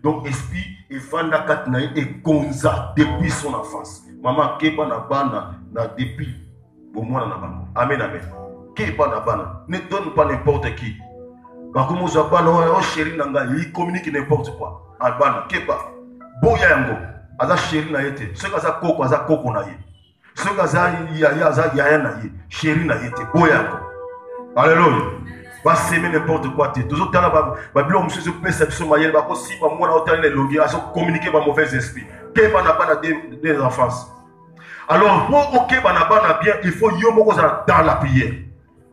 Donc, esprit, et Vanda Katnaï et Gonza depuis son enfance. Maman, Keba na bana, na depuis. Bon, moi, na bango. Amen, amen. Keba na bana. Ne donne pas n'importe qui. Bakumo Zabana, oh chéri nanga, il communique n'importe quoi. Albana, Keba. Boya yango. Aza chéri na yete. Ce kaza koko na ye. Ce kaza yaya na ye. Chéri na yete. Boya yango. Alléluia. Va s'aimer n'importe quoi. Toujours dans la Bible, monsieur, je peux s'absolument mailler. Va aussi, va moi, autant les logies, à communiquer par mauvais esprit. Qu'est-ce qu'on a pas des enfants? Alors, pour ok, banabana bien, il faut yomo dans la prière.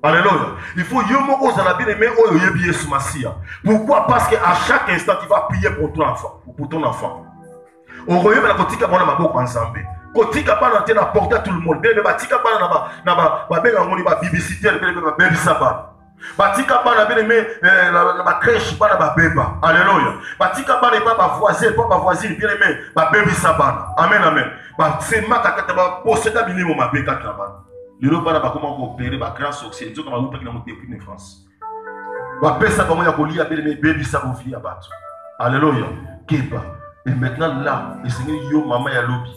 Alléluia. Il faut yomo dans bien mais oh yebiye sumasia. Pourquoi? Parce qu'à chaque instant, tu vas prier pour ton enfant. Pour ton enfant. On remet la kotika bona maboko ensemble. Kotika pas na tena porter à tout le monde. Bien mais batika pas na ba benga ngoni ba bibisiter bien ba baby saba. Batika pas na bien mais la crèche pas na ba beba. Alléluia. Batika pas na ba voisine bien mais ba baby saba. Amen amen. Ba c'est ma kakata ba poseta minimum ma beka traba. Lelo pas na ba comment opérer ba grand succès. Nzo kama upa kina mo depuis en France. Ba pesa comment ya kolia bien mais baby saba via bato. Alléluia. Keba. Et maintenant là, le Seigneur yo maman ya lobi.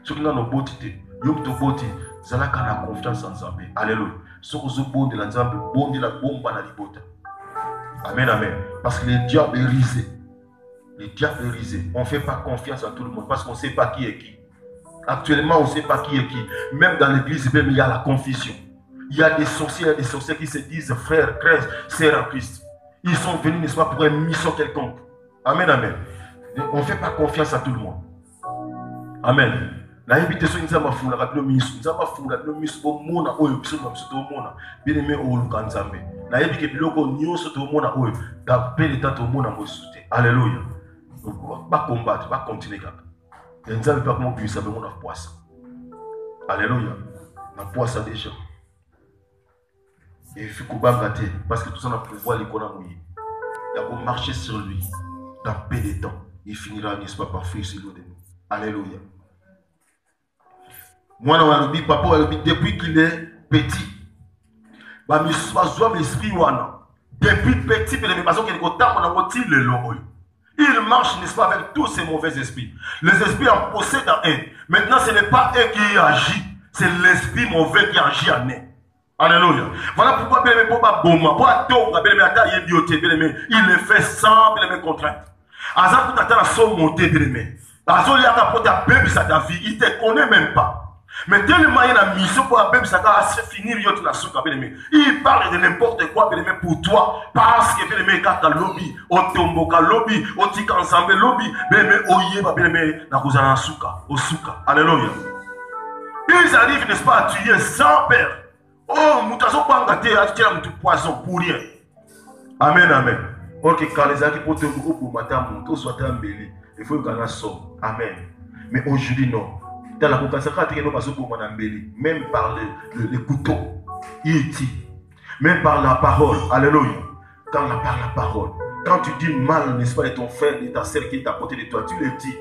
Ce qui n'a pas beauté, yo to beauté, zala kana confiance en Zambé. Alléluia. Ce que zo bon de la Zambé, bon de la bomba na libota. Amen amen. Parce que le diable est risé. Le diable est risé. On ne fait pas confiance à tout le monde parce qu'on ne sait pas qui est qui. Actuellement, on ne sait pas qui est qui. Même dans l'église, il y a la confusion. Il y a des sorciers qui se disent frères, sœurs en Christ. Ils sont venus, n'est-ce pas, pour une mission quelconque. Amen amen. On ne fait pas confiance à tout le monde. Amen. La invitation nous a fait la radio ministre, nous a fait la radio ministre au monde où il y a tout le monde. Bien aimé au Lukanzambe. La invitation que biloko nyonso tout le monde où d'appel état tout le monde à soutenir. Alléluia. Donc pas combattre, pas continuer comme ça. Et nous savons pas comment puis ça on a poisson. Alléluia. On a poisson déjà. Et il faut qu'on gâter parce que tout ça on a pouvoir l'économie. Il faut marcher sur lui dans peu de temps. Il finira n'est-ce pas par faire sur de nous. Alléluia. Moi, papa, depuis qu'il est petit, depuis petit, il marche, n'est-ce pas, avec tous ces mauvais esprits. Les esprits en possèdent un. Maintenant, ce n'est pas eux qui agit, c'est l'esprit mauvais qui agit en eux. Alléluia. Voilà pourquoi il le fait sans contrainte. Azan tout attend à son montée de l'aimer. Azan il y a rapporté à bébé sa ta vie, il te connaît même pas. Mais tellement il y a une mission pour la bébé sa ta à finir yot la souka bien. Il parle de n'importe quoi bien pour toi parce que bien aimé kata lobby, au tomboka lobby, au tika ensemble lobby, bien aimé oye ba bien aimé na kuzana souka, au souka. Alléluia. Ils arrivent n'est-ce pas à tuer sans père. Oh, mutazo pas ngate à tirer un poison pour rien. Amen amen. Ok, quand les gens qui portent le groupe pour matin, tout soit embelli, il faut qu'on a somme. Amen. Mais aujourd'hui, non. Dans la consacration, même par le couteau, il dit, même par la parole. Alléluia. Quand par la parole, quand tu dis mal, n'est-ce pas, de ton frère, de ta sœur qui est à côté de toi, tu le dis.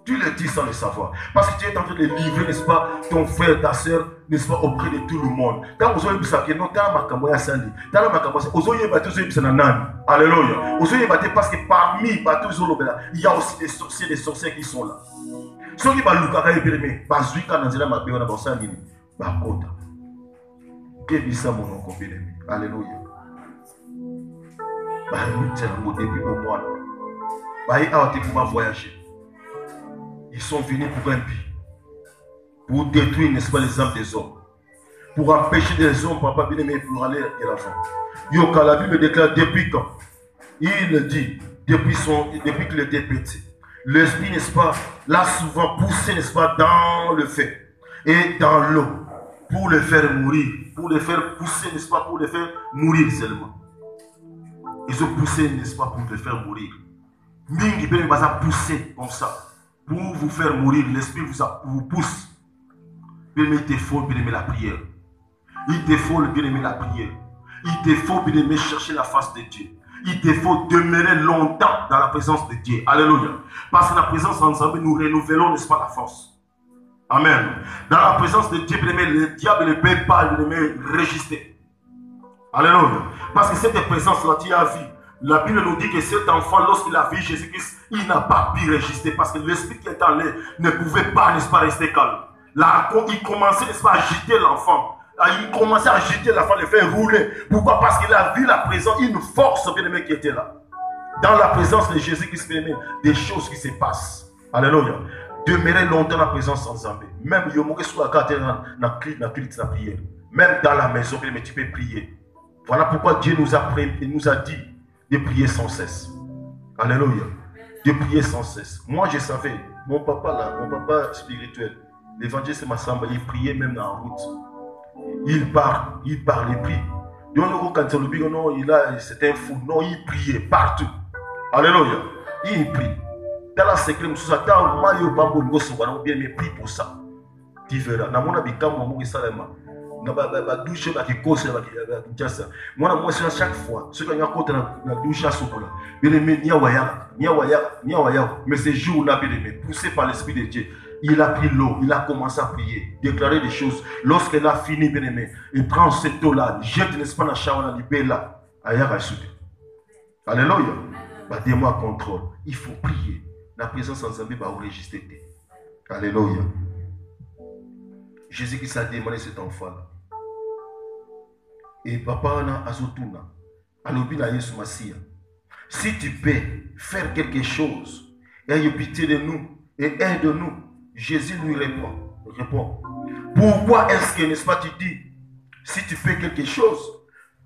Tu le dis sans le savoir. Parce que tu es en train de livrer, n'est-ce pas, ton frère, ta soeur, n'est-ce pas, auprès de tout le monde. Quand vous avez vu ça, non, tu as ma camoya sali. Tu as ma camoya, vous avez battu ce nanan. Alléluia. Vous avez battu parce que parmi il y a aussi des sorciers qui sont là. Ceux qui vont louka et bien, bazuika nanzela mabé on a bossa nini, bakota. Kebisa mon oncle bien. Alléluia. Bah, nous sommes au début au mois. Bah, il a été pour voyager. Ils sont venus pour un but. Pour détruire, n'est-ce pas, les âmes des hommes. Pour empêcher des hommes, papa bien aimé, pour aller de l'avant. Yoka, la Bible déclare depuis quand? Il dit, depuis qu'il était petit. L'esprit, n'est-ce pas, l'a souvent poussé, n'est-ce pas, dans le feu et dans l'eau. Pour le faire mourir. Pour le faire pousser, n'est-ce pas, pour le faire mourir seulement. Ils ont poussé, n'est-ce pas, pour le faire mourir. Mingi, ben, il va pousser comme ça. Pour vous faire mourir, l'esprit vous pousse. Bien aimé, il te faut bien aimer la prière. Il te faut bien aimer la prière. Il te faut bien aimer chercher la face de Dieu. Il te faut demeurer longtemps dans la présence de Dieu. Alléluia. Parce que la présence ensemble, nous renouvelons, n'est-ce pas, la force. Amen. Dans la présence de Dieu, bien aimé, le diable ne peut pas bien aimer résister. Alléluia. Parce que cette présence-là, tu as vu, La Bible nous dit que cet enfant, lorsqu'il a vu Jésus-Christ, il n'a pas pu résister parce que l'esprit qui est en lui ne pouvait pas, n'est-ce pas, rester calme. Là, il commençait, n'est-ce pas, à agiter l'enfant. Il commençait à agiter l'enfant, le faire rouler. Pourquoi? Parce qu'il a vu la présence, une force, bien-aimé, qui était là. Dans la présence de Jésus-Christ, bien-aimé, des choses qui se passent. Alléluia. Demeurer longtemps dans la présence sans Zambé. Même, il y a sur la carte, dans la prière. Même dans la maison, bien-aimé, tu peux prier. Voilà pourquoi Dieu nous a dit de prier sans cesse. Alléluia. De prier sans cesse. Moi, je savais, mon papa là, mon papa spirituel, l'évangéliste Massamba, il priait même dans la route. Il parle, il prie. Donc, quand on dit non, c'est un fou. Non, il priait partout. Alléluia. Il prie. Dans la secret, bien mais prie pour ça. Tu verras. Dans mon habitant, mon salama. Douche la kikosi la Kinshasa. Moi chaque fois, ce qu'on a côté la douche à Sokola. Bien aimé, mais ce jour-là, bien aimé, poussé par l'Esprit de Dieu, il a pris l'eau, il a commencé à prier, déclarer des choses. Lorsqu'il a fini, bien aimé, il prend cette eau-là, jette, n'est-ce pas, la chawana libère là, ailleurs à souder. Alléluia. Dis-moi contrôle. Il faut prier. La présence en Zambie va enregistrer. Alléluia. Jésus qui a demandé cet enfant-là. Et papa a azotuna. Alobina Yesu Masia. Si tu peux faire quelque chose, aie pitié de nous et aide-nous. Jésus lui répond. Pourquoi est-ce que, n'est-ce pas, tu dis, si tu fais quelque chose,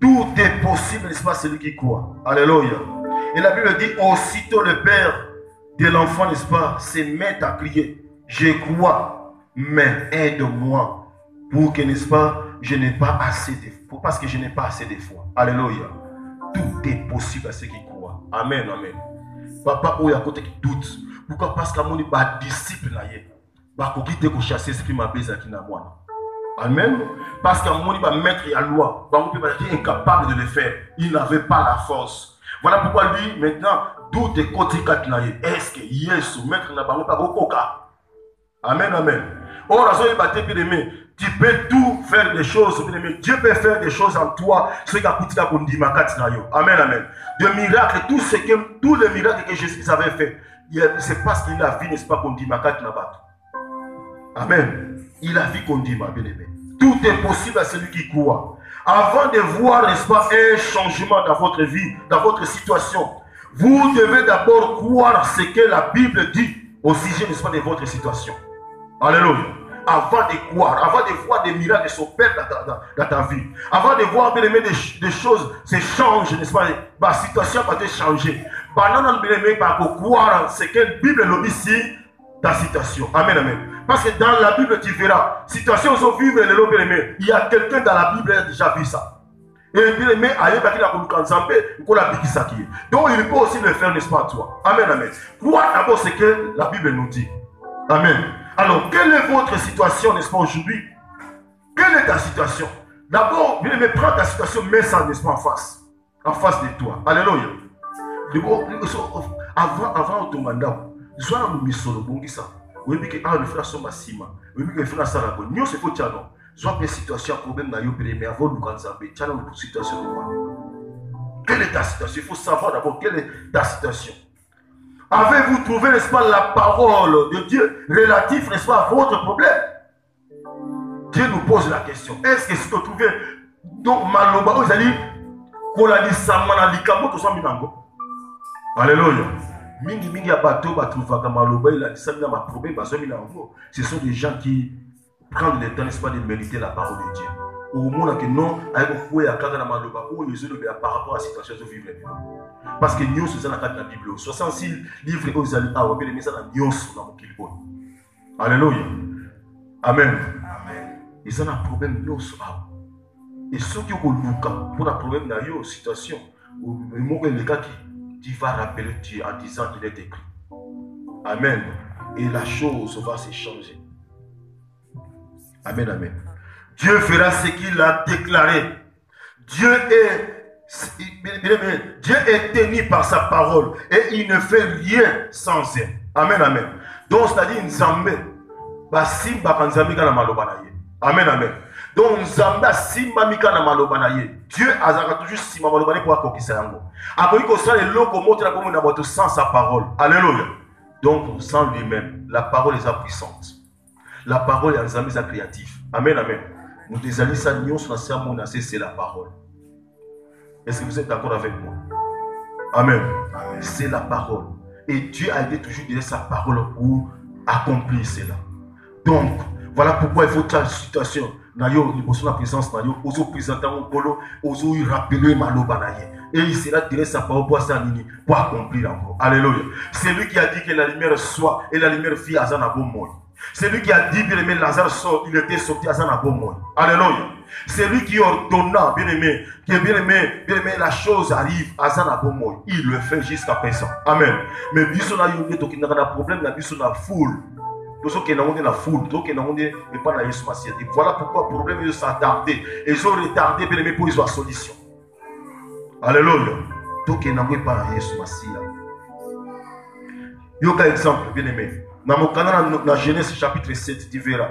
tout est possible, n'est-ce pas, celui qui croit. Alléluia. Et la Bible dit, aussitôt le père de l'enfant, n'est-ce pas, se met à crier. Je crois, mais aide-moi pour que, n'est-ce pas, je n'ai pas assez de foi. Parce que je n'ai pas assez de foi. Alléluia. Tout est possible à ceux qui croient. Amen, amen. Papa, où il y a côté qui doute. Pourquoi? Parce que mon disciple là, il va chasser ce qui m'a besoin qui n'a moi. Amen. Parce que mon maître et la loi, il est incapable de le faire. Il n'avait pas la force. Voilà pourquoi lui, maintenant, d'où des côtés katnaye. Est-ce que Yesu, maître n'a pas beaucoup? Amen, amen. Or, tu peux tout faire des choses. Dieu peut faire des choses en toi. Ce qui a coûté à Amen, amen. Des miracles, tous les miracles que Jésus avait fait, c'est parce qu'il a vu, n'est-ce pas, qu'on dit Amen. Il a vu qu'on dit bien aimé. Tout est possible à celui qui croit. Avant de voir, n'est-ce pas, un changement dans votre vie, dans votre situation, vous devez d'abord croire ce que la Bible dit au sujet, n'est-ce pas, de votre situation. Alléluia. Avant de croire, avant de voir des miracles s'opérer dans ta vie, avant de voir, bien aimé, des choses se changent, n'est-ce pas, la situation va te changer. Bien aimé, par croire ce que la Bible nous dit ici, ta situation. Amen, amen. Parce que dans la Bible, tu verras, situation où on vit, il y a quelqu'un dans la Bible qui a déjà vu ça. Et bien aimé, donc il peut aussi le faire, n'est-ce pas, toi. Amen, amen. Crois d'abord ce que la Bible nous dit. Amen. Alors, quelle est votre situation, n'est-ce pas, aujourd'hui? Quelle est ta situation? D'abord, bien aimé, prends ta situation, mets ça, n'est-ce pas, en face de toi. Alléluia. Avant ton mandat, soit nous misons le bon qui ça. Oui, mais quand on fait ça, massima. Oui, mais quand on fait ça, la bonne. Nous, c'est quoi, non? Soit une situation, problème, mais avant nous quand ça, tu as une situation de quoi? Quelle est ta situation? Il faut savoir d'abord quelle est ta situation. Avez-vous trouvé, n'est-ce pas, la parole de Dieu relative, n'est-ce pas, à votre problème? Dieu nous pose la question. Est-ce que si tu trouves donc maloba, vous allez qu'on a dit ça, man a dit comment tout ça minango. Alléluia. Mingi ya bateau ba trouva maloba, il a dit ça mina ma problème ba so minango. Ce sont des gens qui prennent le temps, n'est-ce pas, de méditer la parole de Dieu. Au moins que non, avec quoi ya kaka na maloba, ou les autres par rapport à la situation de vivre. Parce que nous sommes dans la Bible. 66 livres aux alliés, ah, on peut les mettre dans Dios dans le Bible. Alléluia. Amen. Ils ont un problème nous. Et ceux qui ont pour un problème dans une situation, le gars qui va rappeler Dieu en disant qu'il est écrit. Amen. Et la chose va se changer. Amen, amen. Dieu fera ce qu'il a déclaré. Dieu est tenu par sa parole et il ne fait rien sans elle. Amen, amen. Donc, c'est-à-dire, Nzambe, Simba Nzambe kana maloba na ye. Amen, amen. Donc, Nzambe Simba Mika na maloba na ye. Dieu a toujours si maman le pour accomplir yango. Après que ça les locaux montrent comme on a votre sans sa parole. Alléluia. Donc sans lui-même, la parole est puissante. La parole est en amis créatif. Amen, amen. Nous désalons ça nions sur la sermon, c'est la parole. Est-ce que vous êtes d'accord avec moi? Amen. C'est la parole. Et Dieu a été toujours donné sa parole pour accomplir cela. Donc, voilà pourquoi il faut faire une situation. Nayo, la présence nayo, ozo présenter mon polo, ozo rappeler maloba naye. Et il sera donné sa parole pour ça pour accomplir encore. Alléluia. C'est lui qui a dit que la lumière soit et la lumière fit à Zanabo Moy. C'est lui qui a dit, bien aimé, Lazare sort, il était sorti à Zanabo Moy. Alléluia. C'est lui qui ordonna, bien aimé, la chose arrive à Zanabo Moy. Il le fait jusqu'à présent. Amen. Mais biso na yo to ki na problème na biso na foule. La foule, voilà pourquoi le problème est s'attarder. Ils ont retardé pour qu'ils soient solution. Alléluia. Donc, il n'y a pas de un exemple, bien aimé. Dans la Genèse chapitre 7, tu verras.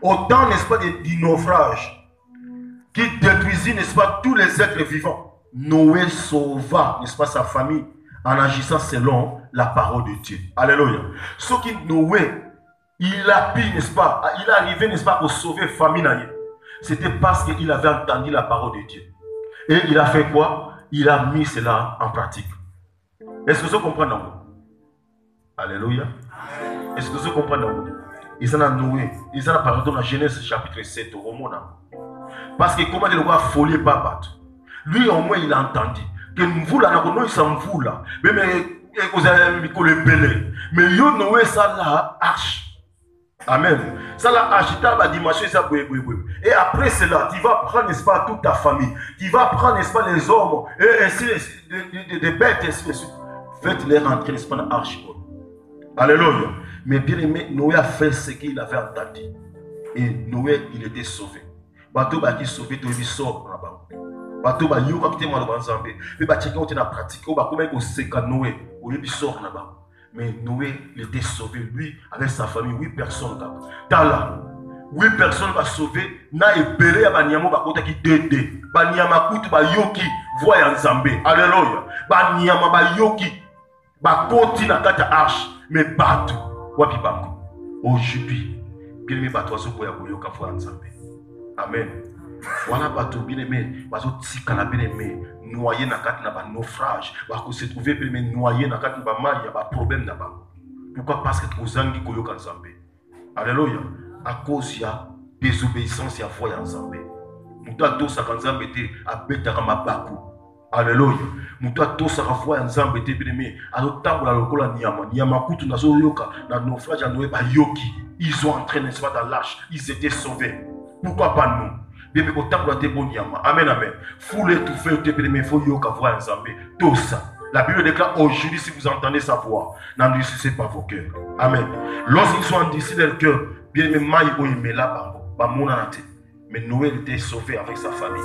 Autant, n'est-ce pas, du naufrage qui détruisit, n'est-ce pas, tous les êtres vivants. Noé sauva, n'est-ce pas, sa famille en agissant selon la parole de Dieu. Alléluia. Ce qui Noé, il a pu, n'est-ce pas, il est arrivé, n'est-ce pas, pour sauver la famille. C'était parce qu'il avait entendu la parole de Dieu. Et il a fait quoi? Il a mis cela en pratique. Est-ce que vous comprenez? Alléluia. Est-ce que vous comprenez? Ils ont Noé, ils ont parlé dans la Genèse chapitre 7 au Romana. Parce que comment il va folie pas battre. Lui au moins il a entendu que nous là, nous sommes vous là. Mais vous avez mis le belé. Mais yo Noé ça là arche. Amen. Ça l'a agité à la dimension. Et après cela, tu vas prendre, n'est-ce pas, toute ta famille. Tu vas prendre, n'est-ce pas, les hommes, et ainsi des bêtes, et ainsi de suite. Faites-les rentrer, n'est-ce pas, dans l'arche. Alléluia. Mais bien aimé, Noé a fait ce qu'il avait entendu. Et Noé, il était sauvé. Bateau qui sauvé, il sort là-bas. Bateau qui sauvé, il sort là-bas. Mais bateau qui a pratiqué, comment il s'est Noé, il sort là-bas. Mais Noé, il était sauvé, lui, avec sa famille, 8 personnes. Tala, 8 personnes va sauver, na ebele ba nyamo ba kota ki dede, ba nyama kutu ba yoki, voya nzambe. Alléluia. Ba nyama ba yoki, ba koti na kata arche, mais batu, wapi bango. Au jubi, bien aimé bato azo koya koyoka voya nzambe. Amen. Voilà bato bien aimé, bazo tikala bien aimé. Noyé na kati na ba naufrage, ba se trouver bien aimé noyé na kati ba mal, il y a pas problème na ba. Pourquoi? Parce que ozangi koyoka nzambe. Alléluia. À cause ya désobéissance ya foi ya nzambe. Mutu atosaka nzambe te abetaka mabaku. Alléluia. Mutu atosaka foi ya nzambe te bien aimé, azotambola lokola nyama. Nyama kutu nazo yoka na naufrage ya Noé ba yoki. Ils ont entré, n'est-ce pas, dans l'arche. Ils étaient sauvés. Pourquoi pas nous? Bébé, autant que tu es bon, amen, amen. Foule tout fait, il faut yoka voir ensemble. Tout ça. La Bible déclare aujourd'hui, si vous entendez sa voix, n'endurcissez pas vos cœurs. Amen. Lorsqu'ils sont endurcis dans le cœur, bien aimé, maï ou là, mais Noël était sauvé avec sa famille.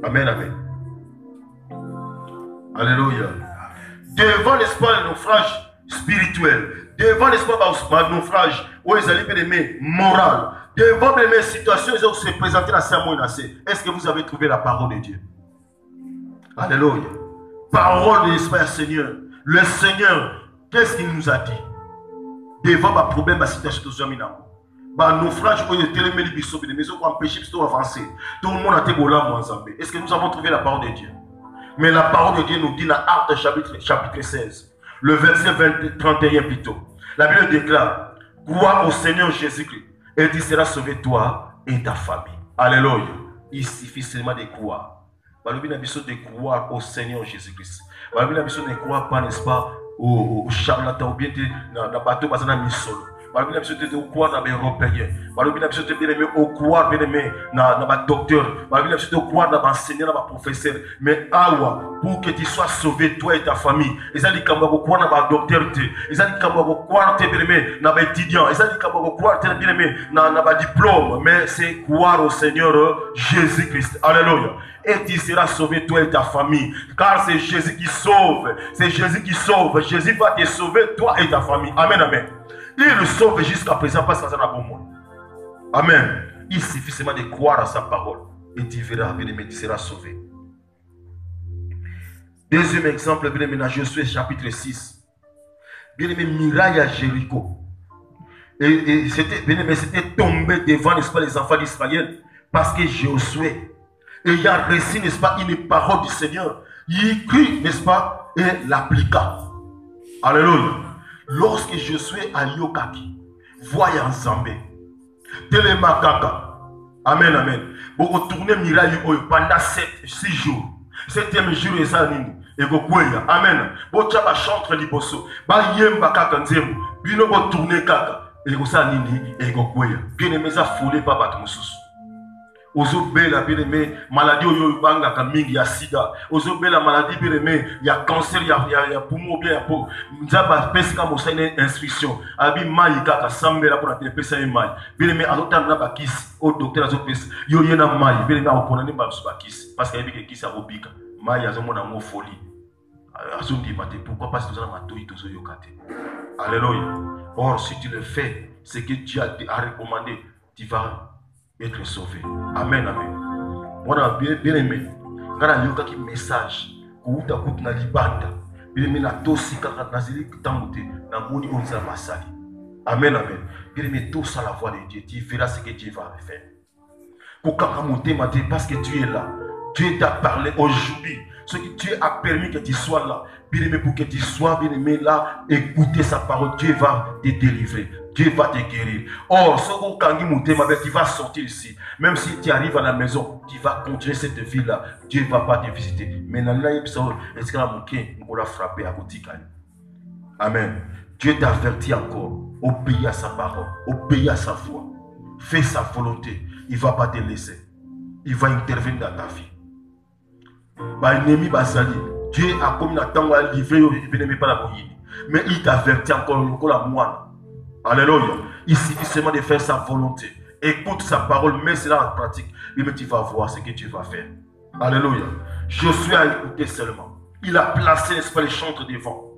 Amen, amen. Alléluia. Devant l'espoir de naufrage spirituel, devant l'espoir de naufrage, où ils allaient bien aimé, moral. Devant les situations, ils ont se présenté à Samuel. Est-ce que vous avez trouvé la parole de Dieu? Alléluia. Parole de l'Esprit Seigneur. Le Seigneur, qu'est-ce qu'il nous a dit? Devant ma problème, ma situation, tout ça, naufrage, où il était les maisons pour empêcher de avancer. Tout le monde a été là, moi, est-ce que nous avons trouvé la parole de Dieu? Mais la parole de Dieu nous dit dans Actes chapitre 16, le verset 31 plutôt. La Bible déclare, crois au Seigneur Jésus-Christ. Et tu seras sauvé toi et ta famille. Alléluia. Il suffit seulement de croire. La Bible a besoin de croire au Seigneur Jésus-Christ. La Bible a besoin de croire pas, n'est-ce pas, au charlatan ou bien dans le bateau, dans le solo. La Bible a besoin de croire dans les Européens. La Bible a besoin de croire dans les docteurs. La Bible a besoin de croire dans les enseignants, dans les professeurs. Mais pour que tu sois sauvé, toi et ta famille, ils ont dit qu'on va croire dans les docteurs, ils ont dit qu'on va croire dans les étudiants, ils ont dit qu'on va croire dans les diplômes. Mais c'est croire au Seigneur Jésus-Christ. Alléluia. Et tu seras sauvé, toi et ta famille. Car c'est Jésus qui sauve. C'est Jésus qui sauve. Jésus va te sauver, toi et ta famille. Amen, amen. Il le sauve jusqu'à présent parce que ça n'a pas bon. Amen. Il suffit seulement de croire à sa parole. et tu verras, bien aimé, tu seras sauvé. Deuxième exemple, bien aimé, dans Josué chapitre 6. Bien aimé, muraille à Jéricho. Et c'était, bien aimé, c'était tombé devant, n'est-ce pas, les enfants d'Israël. Parce que Josué, ayant reçu, n'est-ce pas, une parole du Seigneur, il crie, n'est-ce pas, et l'appliqua. Alléluia. Lorsque Josué a yokaki, voyant Zambé, télémakaka. Amen, amen. Vous retournez miraille pendant 6 jours. 7e jour, et ça, et vous kweya. Amen. Vous tchaba chantre liboso. Ba yemba kaka nzemu. Bino vous tournez kaka. Et vous ça nini, et vous kweya. Bien aimé, ça foulé pas battre mon sous. Ozo bela bien aimé, maladie oyo banga kamingi ya sida. Ozo bela maladie bien aimé, il y a cancer, il y a poumon bien pour. Nzaba pesika mosa une instruction. Abi mai kaka sambela pour la pesa mai. Bien aimé, alota na bakis au docteur azo pesa. Yo yena mai, bien aimé opona ni ba bakis parce qu'il y a que kisa obika. Mai azo mona ngo folie. Azo ndi mate pourquoi parce que nous avons matoi tozo yokate. Alléluia. Or si tu le fais, ce que Dieu a recommandé, tu vas être sauvé. Amen, amen. Moi, bien aimé, quand on a un message, quand on a un libanda, bien aimé, na tosi kaka nazili kitamute, na moni onza masali. Amen, amen. Bien aimé, tout ça la voix de Dieu, tu verras ce que Dieu va faire. Parce que tu es là, Dieu t'a parlé aujourd'hui. Ce que Dieu a permis que tu sois là, bien aimé, pour que tu sois bien aimé là, écouter sa parole, Dieu va te délivrer. Dieu va te guérir. Or, ce que tu vas sortir ici. Même si tu arrives à la maison, tu vas continuer cette vie-là. Dieu ne va pas te visiter. Mais dans la est-ce que on l'a frappé à côté? Amen. Dieu t'avertit encore. Obéis à sa parole. Obéis à sa voix. Fais sa volonté. Il ne va pas te laisser. Il va intervenir dans ta vie. Dieu a comme Nathan a livré, mais il t'avertit encore la moine. Alléluia. Il suffit seulement de faire sa volonté. Écoute sa parole, mets cela en pratique. Mais tu vas voir ce que tu vas faire. Alléluia. Josué a écouté seulement. Il a placé, n'est-ce pas, les chantres devant.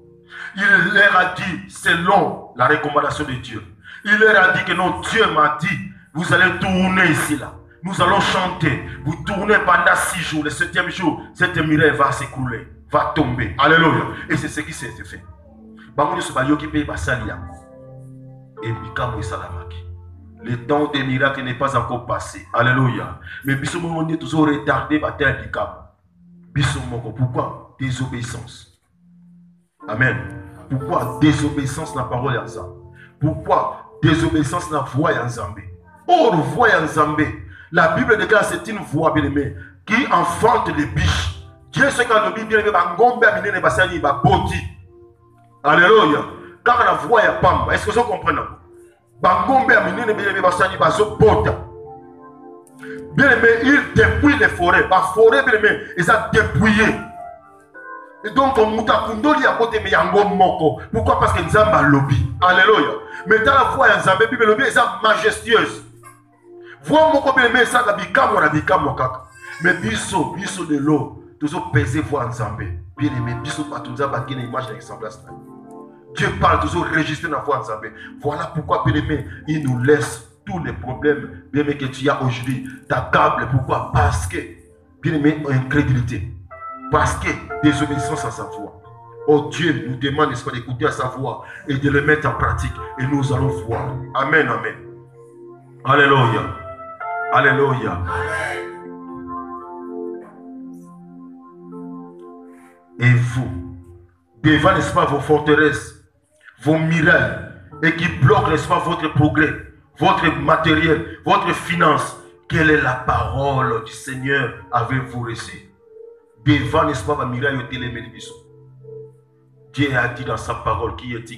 Il leur a dit, selon la recommandation de Dieu, il leur a dit que non, Dieu m'a dit, vous allez tourner ici là. Nous allons chanter. Vous tournez pendant 6 jours. Le 7e jour, cette muraille va s'écrouler, va tomber. Alléluia. Et c'est ce qui s'est fait. Et le temps des miracles n'est pas encore passé. Alléluia. Mais on est toujours retardé. Pourquoi? Désobéissance. Amen. Pourquoi désobéissance la parole en Zambé? Pourquoi désobéissance la voix en Zambé? Or, voix en Zambé. La Bible déclare c'est une voix bien aimée qui enfante les biches. Dieu sait quand le Bible dit Bangombe a miné les bassani ba boti. Alléluia. Quand la voix est pamba, est-ce que vous comprenez? Bangombe a miné les bassani ba zo bota. Bien aimé, il dépouille les forêts. La forêt bien aimé, ils ont dépouillé. Et donc on mutakundoli à côté mais yango moko. Pourquoi? Parce que nous avons lobby. Alléluia. Mais dans la voix en Zambé, Bible lobby est majestueuse. Voix moko bien aimé ça na bikamo kaka. Mais biso de l'eau, toujours peser voix en Zambé. Bien aimé, biso pas tout ça ba une image d'exemple. Dieu parle toujours enregistré dans la voix en Zambé. Voilà pourquoi bien aimé, il nous laisse tous les problèmes bien aimé que tu as aujourd'hui. Ta table, pourquoi? Parce que bien aimé, incrédulité. Parce que désobéissance à sa voix. Oh Dieu nous demande n'est-ce pas d'écouter à sa voix et de le mettre en pratique. Et nous allons voir. Amen, amen. Alléluia. Alléluia. Et vous, devant n'est-ce pas vos forteresses, vos murailles, et qui bloquent n'est-ce pas votre progrès, votre matériel, votre finance, quelle est la parole du Seigneur avez-vous reçu? Devant n'est-ce pas ma muraille au télémédiation. Dieu a dit dans sa parole qui est